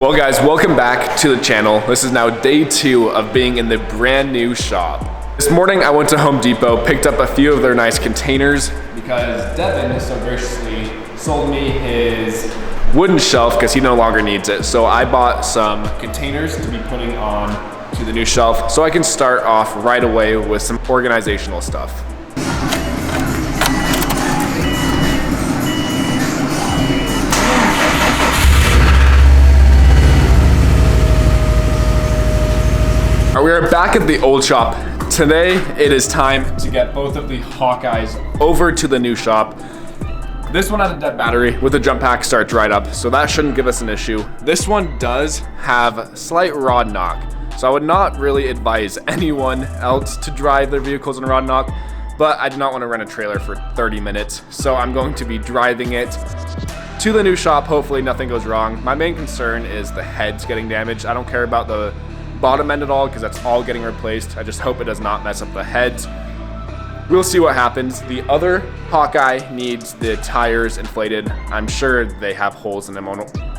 Well guys, welcome back to the channel. This is now day 2 of being in the brand new shop. This morning I went to Home Depot, picked up a few of their nice containers because Devin so graciously sold me his wooden shelf because he no longer needs it. So I bought some containers to be putting on to the new shelf so I can start off right away with some organizational stuff. We are back at the old shop. Today, it is time to get both of the Hawkeyes over to the new shop. This one had a dead battery with the jump pack starts right up, so that shouldn't give us an issue. This one does have slight rod knock, so I would not really advise anyone else to drive their vehicles in rod knock, but I do not want to rent a trailer for 30 minutes, so I'm going to be driving it to the new shop. Hopefully nothing goes wrong. My main concern is the heads getting damaged. I don't care about the bottom end at all because that's all getting replaced. I just hope it does not mess up the heads. We'll see what happens. The other Hawkeye needs the tires inflated. I'm sure they have holes in them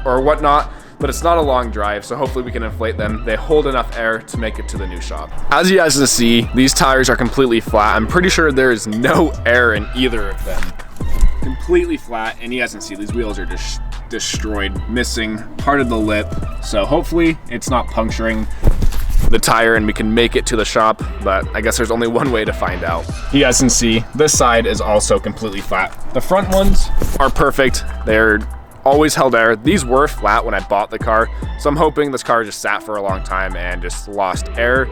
or whatnot, but it's not a long drive, so hopefully we can inflate them. They hold enough air to make it to the new shop. As you guys can see, these tires are completely flat. I'm pretty sure there is no air in either of them. Completely flat, and you guys can see these wheels are just destroyed, missing part of the lip. So hopefully it's not puncturing the tire and we can make it to the shop, but I guess there's only one way to find out. You guys can see this side is also completely flat. The front ones are perfect. They're always held air. These were flat when I bought the car, so I'm hoping this car just sat for a long time and just lost air.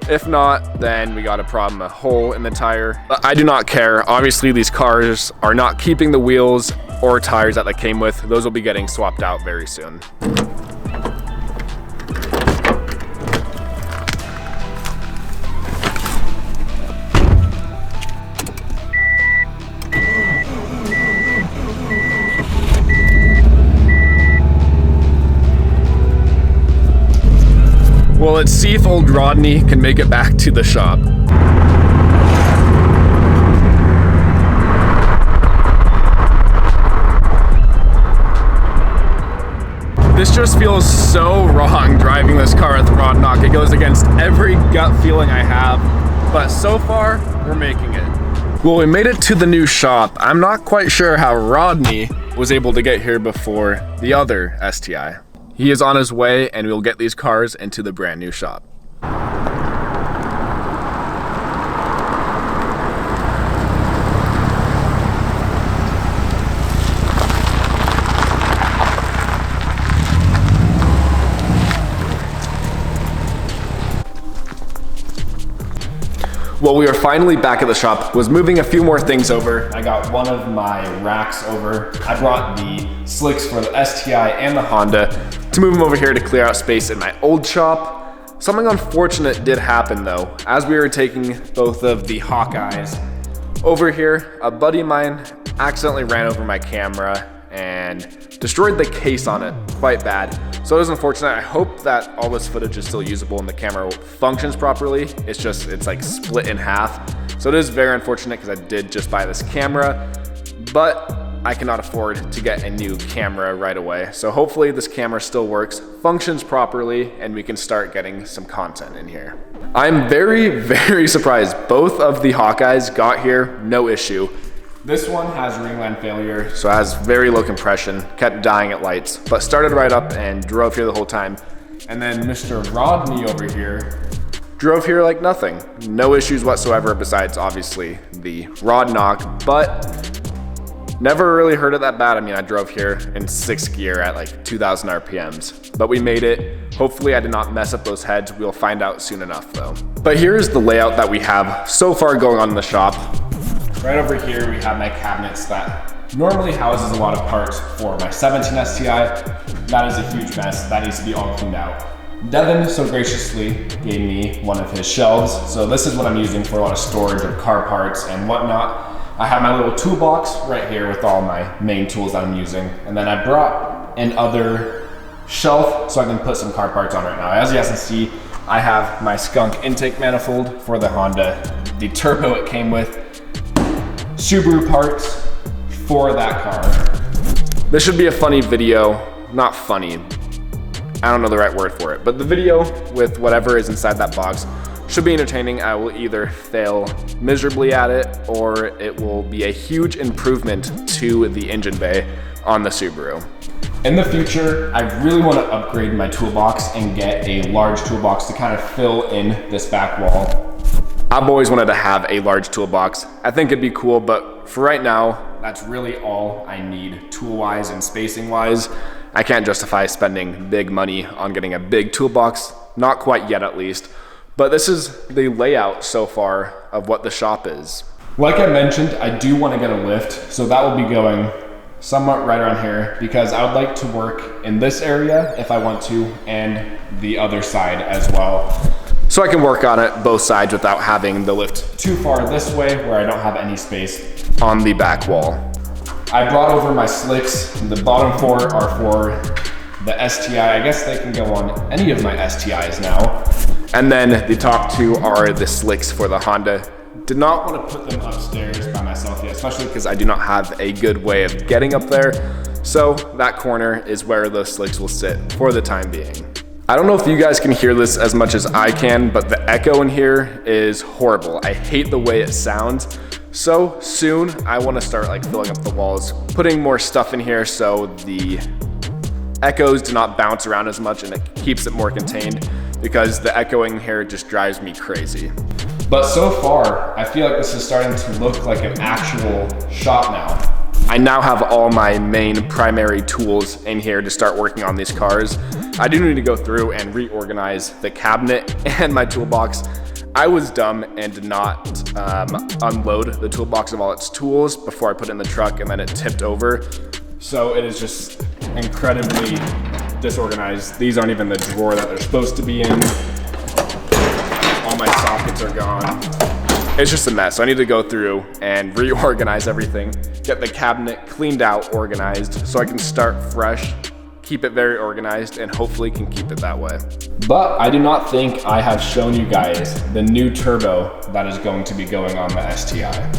If not, then we got a problem, a hole in the tire. But I do not care. Obviously, these cars are not keeping the wheels or tires that they came with. Those will be getting swapped out very soon. Well, let's see if old Rodney can make it back to the shop. This just feels so wrong driving this car with rod knock. It goes against every gut feeling I have, but so far, we're making it. Well, we made it to the new shop. I'm not quite sure how Rodney was able to get here before the other STI. He is on his way, and we'll get these cars into the brand new shop. Well, we are finally back at the shop. Was moving a few more things over. I got one of my racks over. I brought the slicks for the STI and the Honda to move them over here to clear out space in my old shop. Something unfortunate did happen though. As we were taking both of the Hawkeyes over here, a buddy of mine accidentally ran over my camera and destroyed the case on it quite bad. So it was unfortunate. I hope that all this footage is still usable and the camera functions properly. It's like split in half. So it is very unfortunate because I did just buy this camera, but I cannot afford to get a new camera right away. So hopefully this camera still works, functions properly, and we can start getting some content in here. I'm very, very surprised. Both of the Hawkeyes got here, no issue. This one has ringland failure, so it has very low compression, kept dying at lights, but started right up and drove here the whole time. And then Mr. Rodney over here drove here like nothing. No issues whatsoever besides obviously the rod knock, but never really heard it that bad. I mean, I drove here in 6th gear at like 2,000 RPMs, but we made it. Hopefully I did not mess up those heads. We'll find out soon enough though. But here's the layout that we have so far going on in the shop. Right over here, we have my cabinets that normally houses a lot of parts for my 17 STI. That is a huge mess. That needs to be all cleaned out. Devin so graciously gave me one of his shelves. So this is what I'm using for a lot of storage of car parts and whatnot. I have my little toolbox right here with all my main tools that I'm using. And then I brought an other shelf so I can put some car parts on right now. As you guys can see, I have my skunk intake manifold for the Honda, the turbo it came with, Subaru parts for that car. This should be a funny video. Not funny. I don't know the right word for it, but the video with whatever is inside that box should be entertaining. I will either fail miserably at it or it will be a huge improvement to the engine bay on the Subaru. In the future, I really want to upgrade my toolbox and get a large toolbox to kind of fill in this back wall. I've always wanted to have a large toolbox. I think it'd be cool, but for right now, that's really all I need tool-wise and spacing-wise. I can't justify spending big money on getting a big toolbox, not quite yet at least. But this is the layout so far of what the shop is. Like I mentioned, I do want to get a lift, so that will be going somewhat right around here because I would like to work in this area if I want to, and the other side as well. So I can work on it both sides without having the lift too far this way where I don't have any space on the back wall. I brought over my slicks. The bottom 4 are for the STI. I guess they can go on any of my STIs now. And then the top 2 are the slicks for the Honda. Did not want to put them upstairs by myself yet, especially because I do not have a good way of getting up there. So that corner is where those slicks will sit for the time being. I don't know if you guys can hear this as much as I can, but the echo in here is horrible. I hate the way it sounds. So soon I want to start like filling up the walls, putting more stuff in here so the echoes do not bounce around as much and it keeps it more contained, because the echoing here just drives me crazy. But so far, I feel like this is starting to look like an actual shop now. I now have all my main primary tools in here to start working on these cars. I do need to go through and reorganize the cabinet and my toolbox. I was dumb and did not unload the toolbox of all its tools before I put it in the truck, and then it tipped over. So it is just incredibly disorganized. These aren't even the drawer that they're supposed to be in. All my sockets are gone. It's just a mess. So I need to go through and reorganize everything, get the cabinet cleaned out, organized, so I can start fresh, keep it very organized, and hopefully can keep it that way. But I do not think I have shown you guys the new turbo that is going to be going on the STI.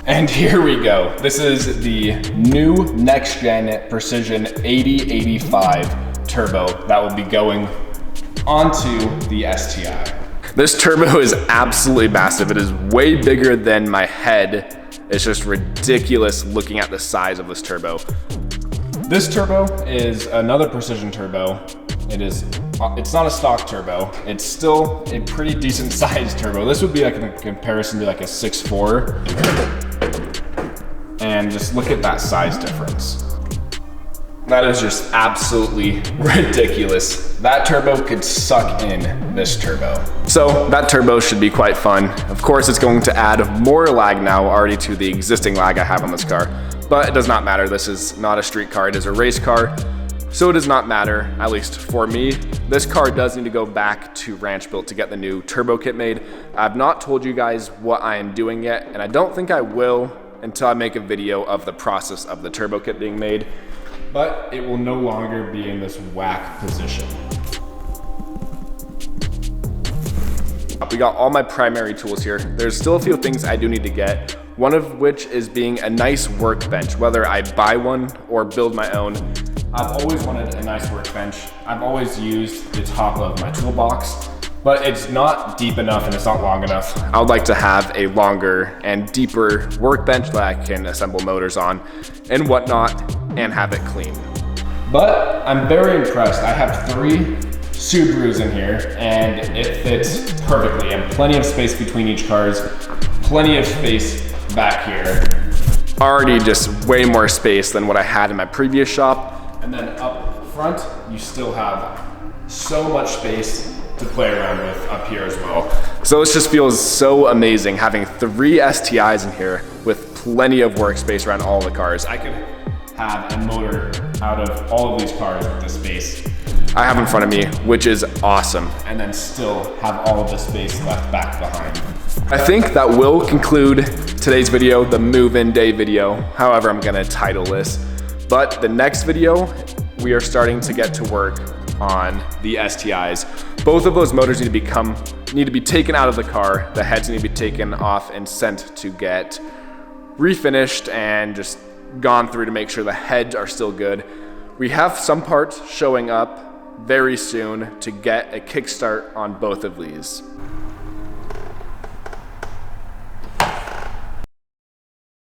And here we go. This is the new next-gen Precision 8085 turbo that will be going onto the STI. This turbo is absolutely massive. It is way bigger than my head. It's just ridiculous looking at the size of this turbo. This turbo is another Precision turbo. It's not a stock turbo. It's still a pretty decent sized turbo. This would be like in comparison to like a 6.4. And just look at that size difference. That is just absolutely ridiculous. That turbo could suck in this turbo. So that turbo should be quite fun. Of course, it's going to add more lag now already to the existing lag I have on this car, but it does not matter. This is not a street car, it is a race car. So it does not matter, at least for me. This car does need to go back to Ranch Built to get the new turbo kit made. I've not told you guys what I am doing yet, and I don't think I will until I make a video of the process of the turbo kit being made, but it will no longer be in this whack position. We got all my primary tools here. There's still a few things I do need to get, one of which is being a nice workbench, whether I buy one or build my own. I've always wanted a nice workbench. I've always used the top of my toolbox, but it's not deep enough and it's not long enough. I would like to have a longer and deeper workbench that I can assemble motors on and whatnot and have it clean. But I'm very impressed. I have 3 Subarus in here and it fits perfectly, and plenty of space between each cars, plenty of space back here. Already just way more space than what I had in my previous shop. And then up front, you still have so much space to play around with up here as well. So this just feels so amazing having 3 STIs in here with plenty of workspace around all the cars. I could have a motor out of all of these cars with the space I have in front of me, which is awesome. And then still have all of the space left back behind. I think that will conclude today's video, the move-in day video, however I'm gonna title this. But the next video, we are starting to get to work on the STIs. Both of those motors need to be taken out of the car. The heads need to be taken off and sent to get refinished and just gone through to make sure the heads are still good. We have some parts showing up very soon to get a kickstart on both of these.